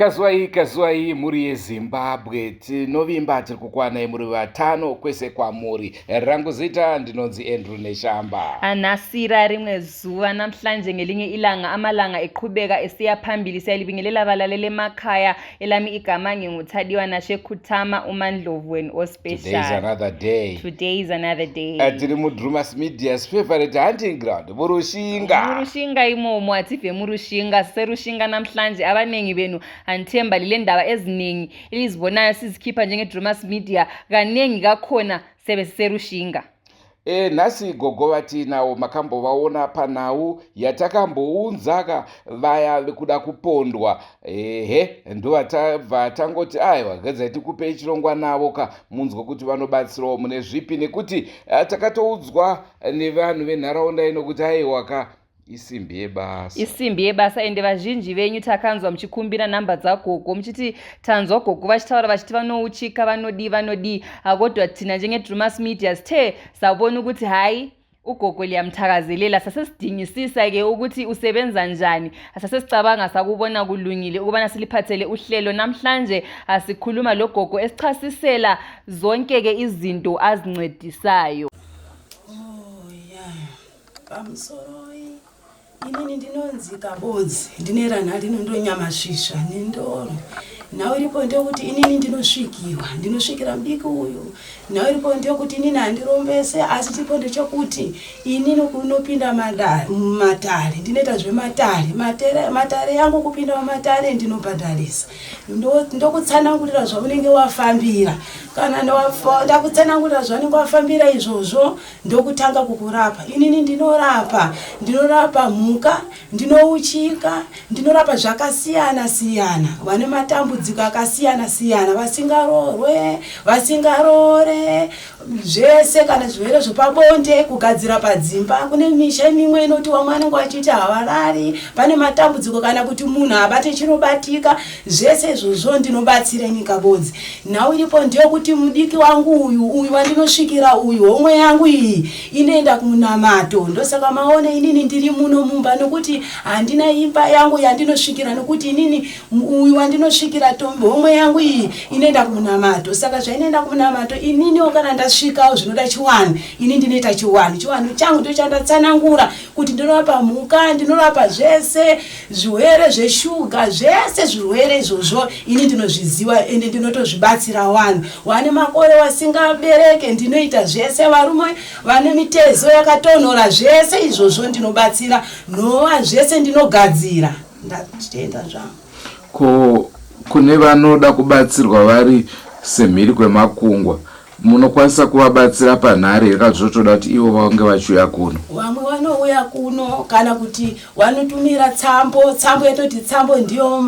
Kazwai muri yeZimbabwe tinovimba tiri kukwana muri vatano kwese kwamuri. Rangu zita ndinonzi Andrew Neshamba. Anasira rimwe zuva namhlanje ngelinye ilanga amalanga eqhubeka esiya phambili siyalibingelela abalaleli emakhaya elami igama nginguThadiwa Kuthama uMandlovu wenu ospecial. Today is another day. Today is another day. Tiri muDrewmas media's favorite hunting ground Rushinga. Rushinga imomo ative Rushinga serushinga namhlanje abanengi benu anthemba lile ndaba eziningi elizibonayo sizikhipha njenge Drewmas media kanengi kakhona sebe serushinga. Nasi Gogo vatinawo makambovaona panhau yatakambounzaka vaya vekuda kupondwa. Ndo vatangoti aiwa gadza tikupei chirongwa navo ka munzwa kuti vanobatsirawo mune zvipi, nekuti takatoudzwa nevanhu venharaunda ino kuti aiwa ka isimbi yebasa ende vazhinji venyu takanzwa muchikumbira namba dzaGogo muchiti tanzwa Gogo vachitaura vachiti vanouchika vanodi akodwa tina njenge Drewmas media sithe sabona ukuthi hayi uGogo liyamthakazelela sasesidingisisa ke ukuthi usebenza njani, asasesicabanga sakubona kulungile ukubana siliphathele uhlelo namhlanje. Asikhuluma lo Gogo esichasisela zonke ke izinto azincedisayo. Inini ndinonzi Kabodzi, ndinerana ndinondonyamashisha nendoro. Nawe iripo ndekuti inini ndinosvikira mudiki uyu. Nawe iripo ndekuti inini handirombese, asi chipo ndechokuti inini kunopinda matare, ndinoita matare yangu kupinda mumatare ndinobhadharisa. Ndokutsanangurira zvaunenge wafambira. Kana ndakutsanangurira zvaunenge wafambira izvozvo ndokutanga kukurapa. Inini ndinorapa mhuka, ndinouchika, ndinorapa zvakasiyana-siyana. Vane matambudziko akasiyana-siyana, vasingarore, zvese kana zvirwere zvepabonde, kugadzira padzimba. Kune misha mimwe inoti vamwe vanenge vachiti havarari, pane matambudziko kana kuti munhu abate chinobatika, zvese izvozvo ndinobatsira Kabodzi. Nhau iripo ndeyekuti mudiki wangu uyu wandinosvikira uyu, homwe yangu iyi inoenda kumunamato. Ndosaka maona inini ndiri muno mumba nokuti handina imba yangu yandinosvikira, nokuti inini uyu wandinosvikira tombo, homwe yangu iyi inoenda kumunamato. Saka zvainoenda kumunamato ininiwo kana ndasvikawo zvinoda chiwani, ini ndinoita chiwani changu ndochandatsanangura kuti ndinorapa mhuka, ndinorapa zvese zvirwere zveshuga, zvese zvirwere izvozvo ini ndinozviziva ende ndinotozvibatsira vanhu. Vane makore vasingabereke ndinoita zvese, varume vane mitezo yakatonhora, zvese izvozvo ndinobatsira, nhova zvese ndinogadzira. Ndachitenda zvangu. Kune vanoda kubatsirwa vari semhiri kwemakungwa, munokwanisa kuvabatsira panhare yakazvotoda kuti ivo vange vachiuya kuno? Vamwe vanouya kuno kana kuti vanotumira tsambo yatoti tsambo ndiyo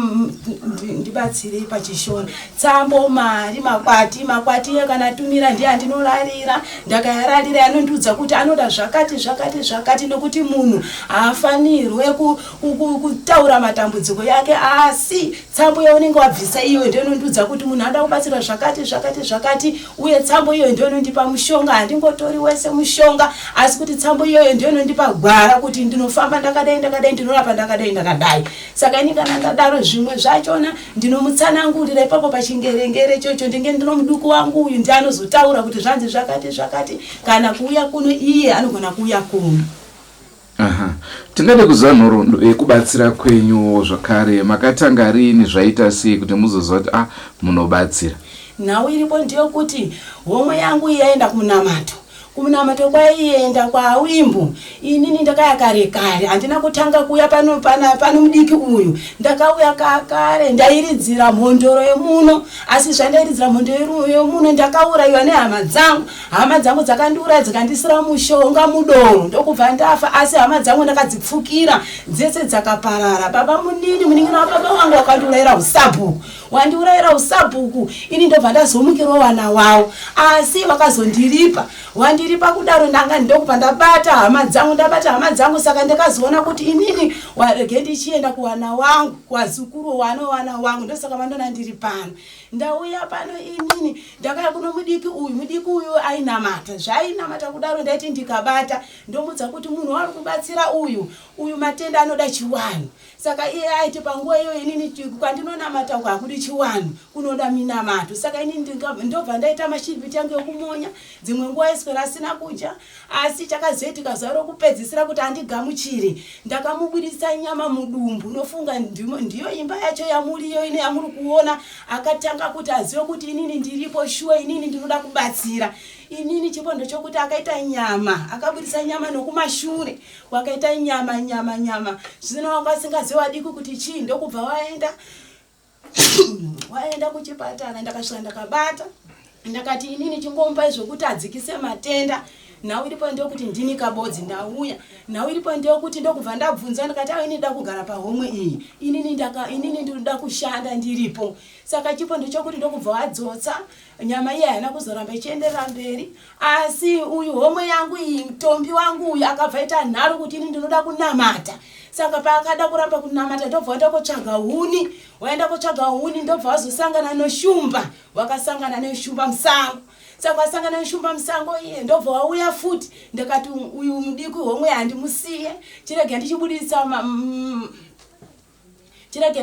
ndibatsire pachishona. Tsambo, mari, makwati kana tumira ndiye andinorarira. Ndakayararira yanondiudza kuti anoda zvakati nokuti munhu haafanirwe kutaura matambudziko yake, asi tsambo yaunenge wabvisa iyo ndiyo inondiudza kuti munhu anoda kubatsirwa zvakati, uye tsambo iyo ndiyo inondipa mushonga. Handingotori wese mushonga, asi kuti tsambo iyo ndiyo inondipa gwara kuti ndinofamba ndakadai, ndinorapa ndakadai. Saka ini kana ndadaro zvimwe zvachona ndinomutsanangurira ipapo pachingerengere chocho, ndino muduku wangu uyu ndiye anozotaura kuti zvanzi zvakati, kana kuuya kuno iye anogona kuuya kuno. Tingade kuziva nhoroondo yekubatsira kwenyu zvakare, makatanga rini, zvaita sei kuti muzoziva kuti munobatsira? Nhau iripo ndeyekuti homwe yangu yaenda kumunamato kwaienda kwaawimbu. Inini ndakaya kare, handina kutanga kuuya pano mudiki uyu. Ndakauya kare ndairidzira mhondoro yemuno, asi zvandairidzira mhondoro yemuno ndakaurayiwa nehama dzangu dzakandiuraya dzikandisira mushonga mudoro, ndokubva ndafa. Asi hama dzangu ndakadzipfukira dzese dzakaparara. Baba munini muningira wababa wangu wakandiurayira usabhuku. wandiurayira usabhuku ini ndobva ndazomukirawo vana wavo asi vakazondiripa wandiripa kudaro ndanga ndokubva ndabata hama dzangu saka ndakazoona kuti inini warege ndichienda kuvana vangu kwazukuru wana wangu ndosaka vandona ndiri pano ndauya pano inini ndakaya kuno mudiki uyu ainamata zvainamata kudaro ndaiti ndikabata ndomudza kuti munhu wari kubatsira uyu matenda anoda chiwani saka iye aiti panguva iyo inini kwandinonamata kwakudi chiwani kunoda minamato saka inini ndobva ndaita mashiripiti yangu yokumonya dzimwe nguva iswera asina kudya asi chakazoitika zuva rokupedzisira kuti andigamuchire ndakamubudisa nyama mudumbu nofunga ndiyo imba yacho yamuriyo ine yamuri kuona akatanga kuti azive kuti inini ndiripo shuwa inini ndinoda kubatsira inini chipondo chokuti akaita nyama akabudisa nyama nokumashure wakaita nyama zvino wakasingaziwadiki kuti chii ndokubva waenda kuchipatara ndakasvika ndakabata ndakati inini chingombai zvokuti adzikise matenda nhau iripo ndokuti ndini Kabodzi ndauya nhau iripo ndokuti ndokubva ndabvunza ndikati ini ndoda kugara pahomwe iyi inini ndinoda kushanda ndiripo saka chipondo chokuti ndokubva wadzotsa nyama iyi haina kuzoramba ichienderera mberi asi uyu homwe yangu iyi mutombi wangu uyu akabva ita nharo kuti ini ndinoda kunamata saka paakada kuramba kunamata ndobva waenda kotsvaga huni waenda kotsvaga huni ndobva wazosangana noshumba wakasangana neshumba musango saka wasangana neshumba musango iye ndobva wauya futi ndakati uyu mudiki homwe handimusiye chirege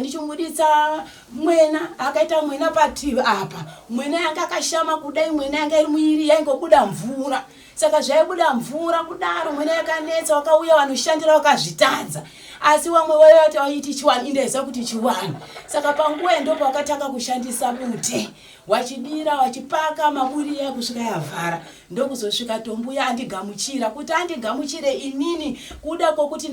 ndichimuditsa mwena akaita mwena pativi apa mwena yanga akashama kudai mwena yanga iri muiri yaingobuda mvura saka zvaibuda mvura kudaro mwena yakanetsa wakauya vanoshandira wakazvitadza asi wamwe wayati waiti chiwani indaisa kuti chiwani saka panguva ndopo wakatanga kushandisa bute wachidira wachipaka maburi yakusvika yavhara ndokuzosvika tombuya andigamuchira kuti andigamuchire inini kuda kwokuti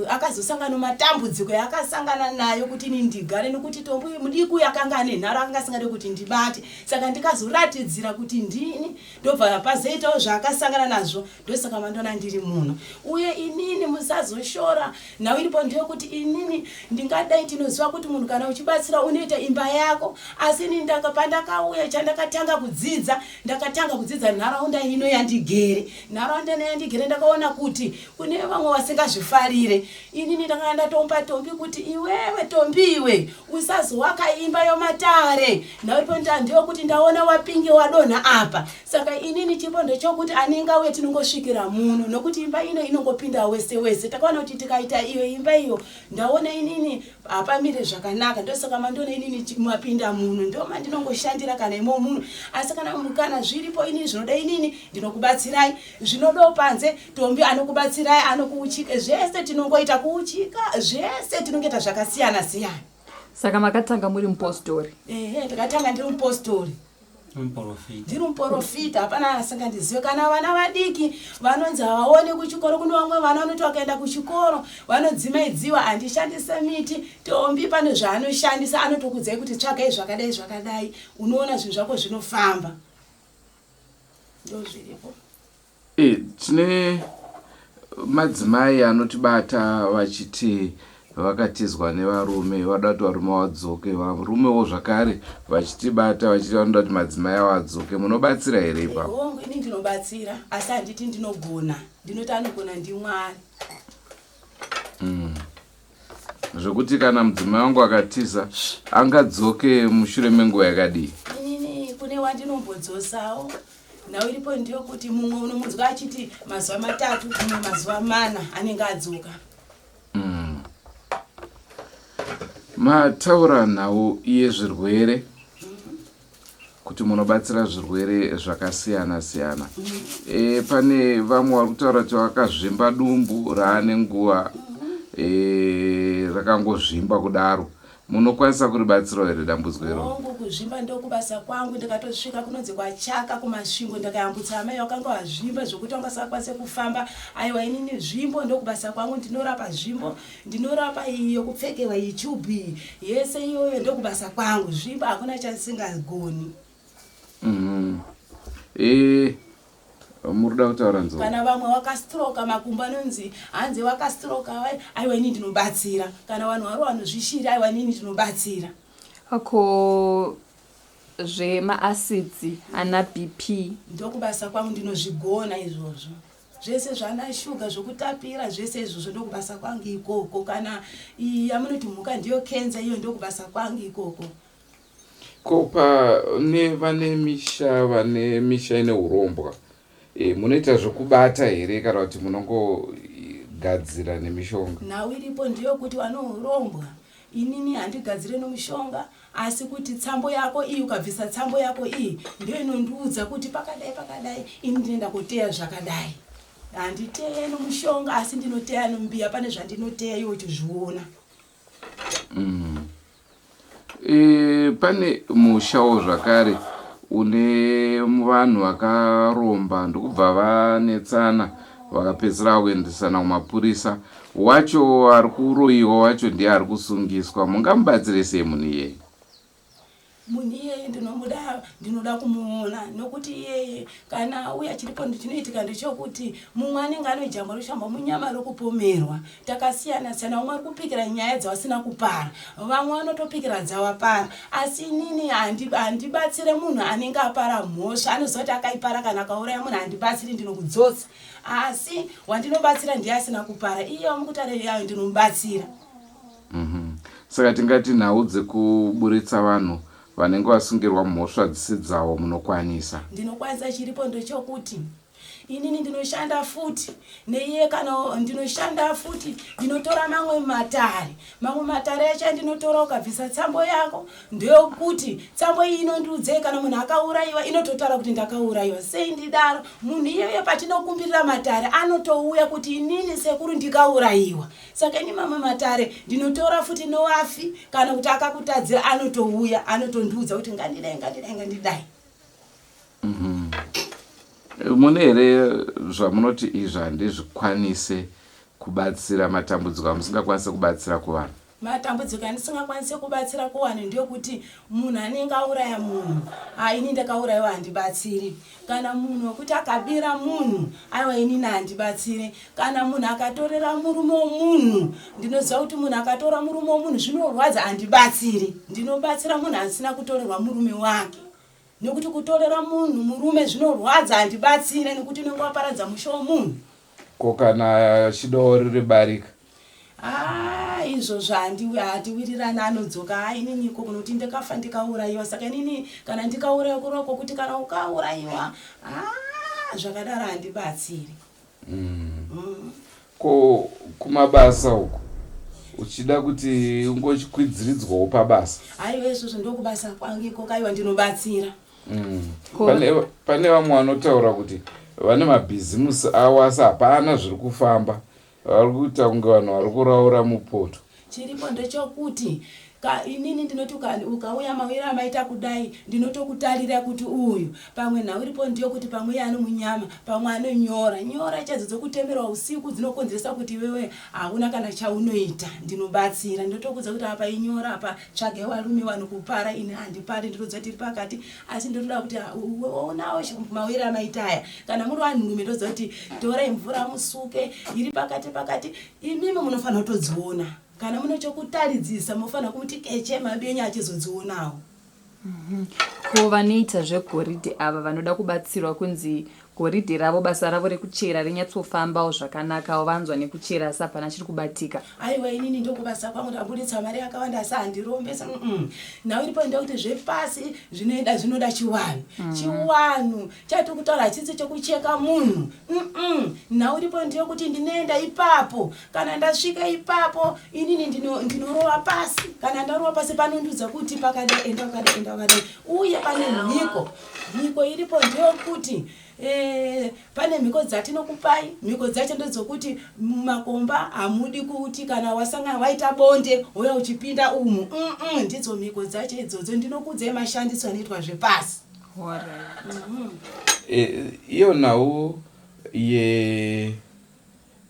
akazosangana nematambudziko yakasangana nayo kuti ini ndigare nokuti tombuya mudiku yakanga ane nharo akanga asingade kuti ndibate saka ndikazoratidzira kuti ndini ndobva pazoitawo zvaakasangana nazvo ndosaka mandona ndiri muno uye inini musazoshora nhau iripo ndeyekuti inini ndingadai tinoziva kuti munhu kana uchibatsira unoita imba yako asi ini pandakauya chandakatanga kudzidza nharaunda ino yandigere ndakaona kuti kune vamwe vasingazvifarire inini ndanga ndatomba tombi kuti iwewe tombi iwe usazowaka imba yomatare nhau iripo ndeyekuti ndaona wapinge wadonha apa saka inini chipondo chokuti anenge auye tinongosvikira muno nokuti imba ino inongopinda wese takaona kuti tikaita iyo imba iyo ndaona inini hapamire zvakanaka ndosaka mandona inini mapinda muno ndoma ndinongoshandira kana imo muno asi kana zviripo inini zvinoda inini ndinokubatsirai zvinodawo panze tombi anokubatsirai anokuuchika zvese tinongoita kuuchika zvese tinongoita zvakasiyana-siyana saka makatanga muri mupostori ndakatanga ndiri mupostori ndiri muprofita hapana asingandizive kana vana vadiki vanonzi havaone kuchikoro kuno vamwe vana vanoti vakaenda kuchikoro vanodzimaidziwa handishandise miti tombi pane zvaanoshandisa anotokudzai kuti tsvagai zvakadai unoona zvinhu zvako zvinofamba ndozviripo tine madzimai anotibata vachiti vakatizwa nevarume vada kuti varume vadzoke varumewo zvakare vachitibata vachiti vanoda kuti madzimai avo adzoke munobatsira here ipapo ini ndinobatsira asi handiti ndinogona ndinoti anogona ndiMwari zvokuti kana mudzimai wangu akatiza angadzoke mushure menguva yakadii inini kune wandinombodzosawo nhau iripo ndeyokuti mumwe unomunzwa achiti mazuva 3 mumwe mazuva 4 anenge adzoka mataura nhau yezvirwere kuti munobatsira zvirwere zvakasiyana-siyana pane vamwe vari kutaura kuti vakazvimba dumbu raane nguva rakangozvimba kudaro munokwanisa kuribatsirawo here dambudziko iro kuzvimba ndokubasa kwangu ndikatosvika kunonzi kwachaka kumasvingo ndakayambutsa amai wakanga wazvimba zvokuti wangasakwanise kufamba aiwa inini zvimbo ndokubasa kwangu ndinorapa zvimbo ndinorapa iyo kupfekewa ichubi yese iyoyo ndokubasa kwangu zvimbo hakuna chasingagoni muri kuda kutaura nzou kana vamwe wakastroka makumbo anonzi hanzi wakastroka aiwa inini ndinobatsira kana vanhu vari vanozvishira aiwa inini ndinobatsira ako zvemaacids ana BP ndokubasa kwangu ndinozvigona izvozvo zvese zvana shuga zvokutapira zvese izvozvo ndokubasa kwangu ikoko kana yamunoti mhuka ndiyo kenza iyo ndokubasa kwangu ikoko kopa vane misha ine urombwa munoita zvokubata here kana kuti munongogadzira nemishonga? nhau iripo ndiyo kuti vanohurombwa inini handigadzire nomishonga asi kuti tsambo yako iyi ukabvisa tsambo yako iyi ndiyo inondiudza kuti pakadai ini ndinoenda kuteya zvakadai. Handiteya nomushonga asi ndinoteya nombiya, pane zvandinoteya iwe uchizviona. Pane mushawo zvakare une vanhu vakaromba ndokubva vanetsana vakapedzera kuendesana kumapurisa, wacho ari kuroyiwa, wacho ndiye ari kusungiswa. Mungamubatsire sei munhu iyeye? Munhu iyeye ndinoda kumuona nokuti iyeye kana uya chiripo chinoitika ndechokuti mumwe anenge anojamba rushamba munyama rokupomerwa. Takasiyana-siyana, umwe ari kupikira nyaya dzavasina kupara, vamwe vanotopikira dzavapara, asi inini handibatsire munhu anenge apara mhosva. Anozoti akaipara kana akauraya munhu handibatsiri, ndinokudzodza. Asi wandinobatsira ndiye asina kupara, iye wamukutare yayo ndinomubatsira. Saka tingati nhau dzekuburitsa vanhu vanenge vasungirwa mhosva dzisi dzavo munokwanisa? Ndinokwanisa. Chiripo ndechokuti inini ndinoshanda futi neiye, kana ndinoshanda futi ndinotora mamwe matare acho ndinotora. Ukabvisa tsambo yako ndeyokuti tsambo iyi inondiudze kana munhu akaurayiwa, inototaura kuti ndakaurayiwa sei. Ndidaro munhu iyeye patinokumbirira matare anotouya kuti inini sekuru ndikaurayiwa. Saka ini mamwe matare ndinotora futi nowafi, kana kuti akakutadzira anotouya anotondiudza kuti ngandidai. Mune here zvamunoti izvi handizvikwanise kubatsira matambudziko amusingakwanise kubatsira kuvanhu? Matambudziko andisingakwanise kubatsira kuvanhu ndeyokuti munhu anenge auraya munhu, ini ndakaurayiwa handibatsiri. Kana munhu wekuti akabira munhu, aiwa inini handibatsiri. Kana munhu akatorera murume womunhu, ndinoziva kuti munhu akatora murume womunhu zvinorwadza, handibatsiri. Ndinobatsira munhu asina kutorerwa murume wake. Nekuti kutorera munhu murume zvinorwadza, handibatsire nekuti unenge waparadza musha womunhu. Ko kana chidawo riri barika? Izvozvo handiwirirani, anodzoka inini iko kunoti ndikafa ndikaurayiwa. Saka inini kana ndikaurayiwa kuroko kuti kana ukaurayiwa zvakadaro handibatsiri. Ko kumabasa uko uchida kuti ungochikwidziridzwawo pabasa? Aiwa izvozvo ndokubasa kwangu iko, kaiwa ndinobatsira. Pane vamwe vanotaura kuti vane mabhizimusi avo asi hapana zviri kufamba, vari kuita kunge vanhu vari kuraura mupoto. Chiripo ndechokuti inini ndinoti ukauya mawiri amaita kudai, ndinotokutarira kuti uyu pamwe nhau iripo ndiyo kuti pamwe ano munyama, pamwe anonyora chadzo dzokutemerwa usiku dzinokonzeresa kuti wewe hauna kana chaunoita. Ndinobatsira, ndotokudza kuti apa inyora, apa tsvage varume vanokupara, ini handipari, ndinodza tiri pakati. Asi ndotoda kuti uonawo mawiri amaita aya, kana muri vanhurume ndodza kuti torai mvura musuke iri pakati, imimi munofanira kutodziona. Kana muno chokutaridzisa munofanira kuti keche mabenyu achizodzionawo. Ko vanoita zvegoridhe ava vanoda kubatsirwa kunzi goridhe ravo basa ravo rekuchera rinyatsofambawo zvakanaka, vanzwa nekuchera asi hapana chiri kubatika? Aiwa inini ndokubasa kwangu, ndabuditsa mari yakawanda asi handirombesa. Nhau iripo ndekuti zvepasi zvinoda chiwanhu. Chiwanhu chati kutaura hachisi chekucheka munhu. Nhau iripo ndeyekuti ndinoenda ipapo, kana ndasvika ipapo inini ndinorova pasi. Kana ndarova pasi panondiudza kuti pakadai, enda wakadai. Uye pane mhiko iripo ndeyekuti pane mhiko dzatinokupai. Mhiko dzacho ndedzokuti mumakomba hamudi kuti kana wasangana waita bonde woya uchipinda umu. Ndidzo mhiko dzacho idzodzo. Ndinokudzai mashandiswa anoitwa zvepasi. Iyo nhau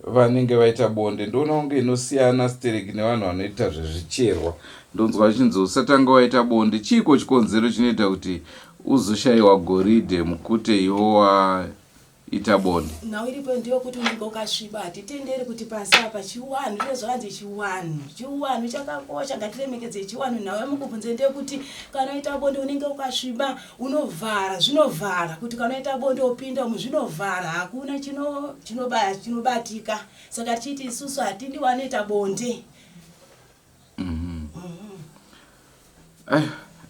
vanenge vaita bonde ndoona kunge inosiyana stereki nevanhu vanoita zvezvicherwa. Ndonzwa chinzi usatanga waita bonde. Chiko chikonzero chinoita kuti uzoshayiwa goridhe mukute iwo ita bonde. Nhau iripo ndiyo kuti unenge ukasviba. Hatitenderi kuti pasi apa chiwanhu zvezvanzi chiwanhu chakakosha, ngatiremekedze chiwanhu. Nawe mukubvunze ndeyekuti kana uita bonde unenge ukasviba unovhara, zvinovhara kuti kana uita bonde upinda muzvinovhara, hakuna chinobatika. Saka tichiti isusu hatindi wanoita bonde.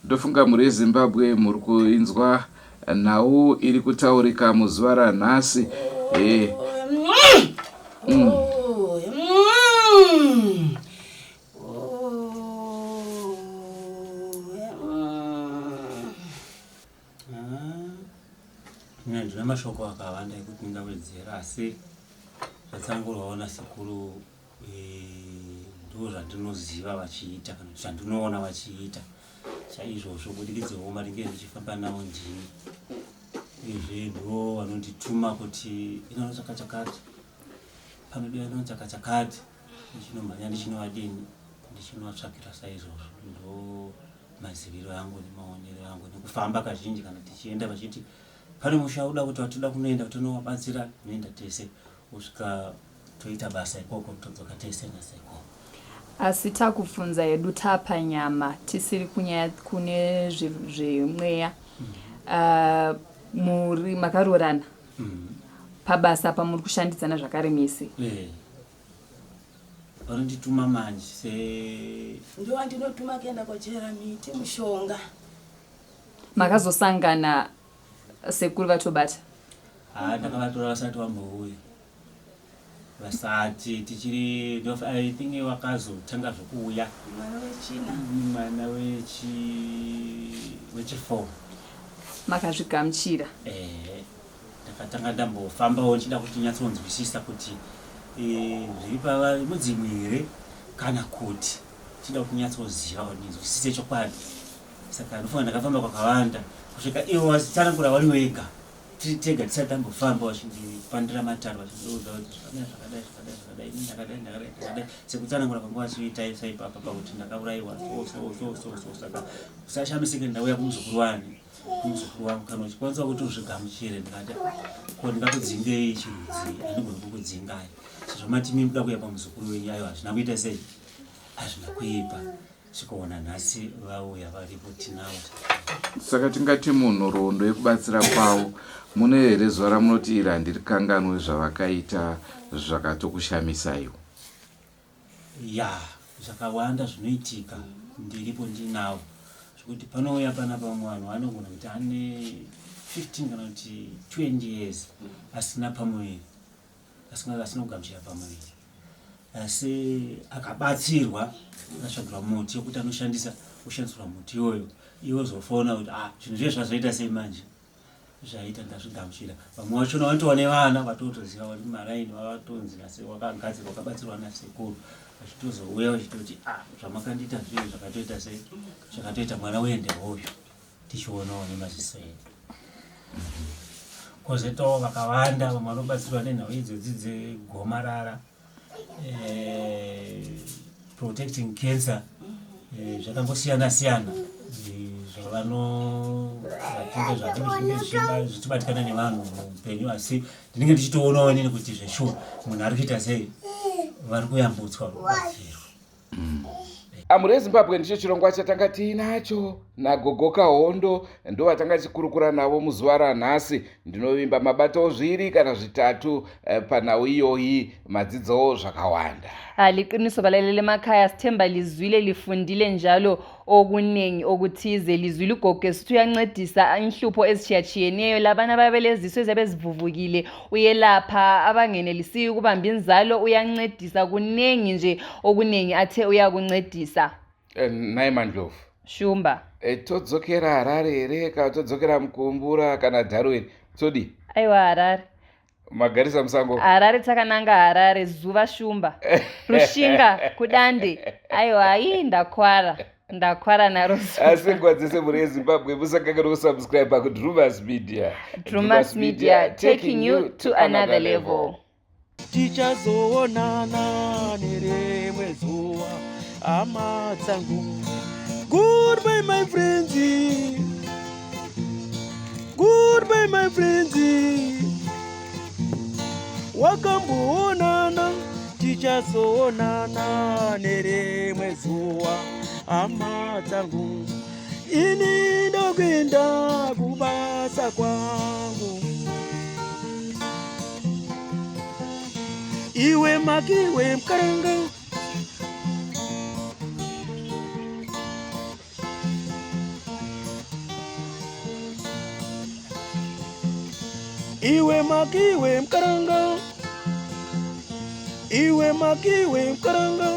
Ndofunga muri Zimbabwe muri kuinzwa nhau iri kutaurika muzuva ranhasi. Ndina mashoko akawanda ekuti ndingawedzera, asi zvatsangoona sekuru ndo zvandinoziva vachiita kana zvandinoona vachiita chaizvozvo kubudikidzawo maringe ndichifamba navo ndini. Izvi ndo vanondituma kuti inoona chakachakati panodiwa inoona chakachakati, ndichinomhanya ndichinovadini, ndichinovatsvakira saizvozvo. Ndo maziviro yangu nemaonero yangu nekufamba kazhinji kana tichienda vachiti pane musha uda kuti watoda kunoenda kuti unovabatsira, noenda tese kusvika toita basa ikoko todzoka tese nasekoko. Asi takubvunza hedu tapanyama tisiri kunyaya kune zvemweya. Muri makarorana pabasa pamuri kushandidzana zvakare misi. Vanondituma manje Ndiyo wandinotuma kuenda kochera miti mushonga. Makazosangana sekuru vatobata? Ndakavatora vasati vambouya. Vasati tichiri I think vakazotanga zvokuuya mwana wechi4. Makazvigamuchira? Ndakatanga ndambofambawo nchida kuti nyatsonzwisisa kuti zviri pamudzimu here kana kuti chida kuti nyatsoziva kuti nzwisise chokwadi. Saka ndofunga ndakafamba kwakawanda kusvika ivo vachitsanangura vari wega tiri tega tisati tambofamba vachindipandira mataro vachindouza kuti zvakadai ndakadai sekutsanangura kwangu vachiita saipapa pakuti ndakaurayiwa saka usashamisike ndauya kumuzukuru wangu kana uchikwanisa kuti uzvigamuchire. Ndikati ko ndingakudzingei chirudzi, handigoni kukudzingai. Sezvo matimi muda kuya pamuzukuru wenyu, aiwa hazvina kuita sei, hazvina kuipa. Svikoona nhasi vauya varipo tinavo. Saka tingati munhoroondo yekubatsira kwavo mune here zuva ramunoti iri handirikanganwe zvavakaita zvakatokushamisaiwo? Zvakawanda zvinoitika ndiripo ndinavo, zvokuti panouya pana pamwe vanhu vanogona kuti ane 15 kana kuti 20 years asina pamuviri, asina kugamuchira pamuviri, asi akabatsirwa akashandurwa muti yokuti anoshandisirwa muti iwoyo, iwo zofona kuti zvinhu zviye zvazoita sei manje zvaita ndazvigamuchira. Vamwe vachona vanotova nevana vatotoziva vari maraini vavatonzi wakagadzirwa wakabatsirwa nasekuru, vachitozouya vachitoti zvamakandiita zvinhu zvakatoita sei, zvakatoita mwana uende hoyo, tichionawo nemaziso edu. Kozoitawo vakawanda vamwe vanobatsirwa nenhau idzodzi dzegomarara, protecting cancer, zvakangosiyana-siyana zvichibatikana nevanhu muupenyu, asi ndinenge ndichitoonawo nini kuti zveshuwa munhu ari kuita sei, vari kuyambutswa rubatsiro. Amuri eZimbabwe ndicho chirongwa chatanga tiinacho naGogo Kahondo, ndo vatanga tikurukura navo muzuva ranhasi. Ndinovimba mabatawo 2 kana 3 panhau iyoyi, madzidzowo zvakawanda. Liqiniso balalele emakhaya, sithemba lizwile lifundile njalo okunengi okuthize. Lizwile ugogo esithi uyancedisa inhlupho ezitshiyatshiyeneyo, labana babeleziso ezabe zivuvukile uyelapha, abangenelisiyo ukubamba inzalo uyancedisa, kunengi nje okunengi athe uyakuncedisa. Naye Mandlovu Shumba, todzokera Harare here kana todzokera Mukumbura kana Darwin todi? Aiwa Harare. Magarisa musango? Harare takananga Harare zuva Shumba. Rushinga kudande. Aiwa ndakwara naro. Asi nguva dzese muri eZimbabwe musakanganwa kusubscribe kuDrewmas Media. Drewmas Media, taking you to another level. Tichazoonana nerimwe zuva, hama dzangu. Goodbye my friends. Goodbye my friends. tichazoonana nerimwe zuwa. Hama dzangu, ini ndokuenda kubasa kwangu. Iwe makiwe mkaranga, iwe makiwe mkaranga, iwe makiwe mkaranga.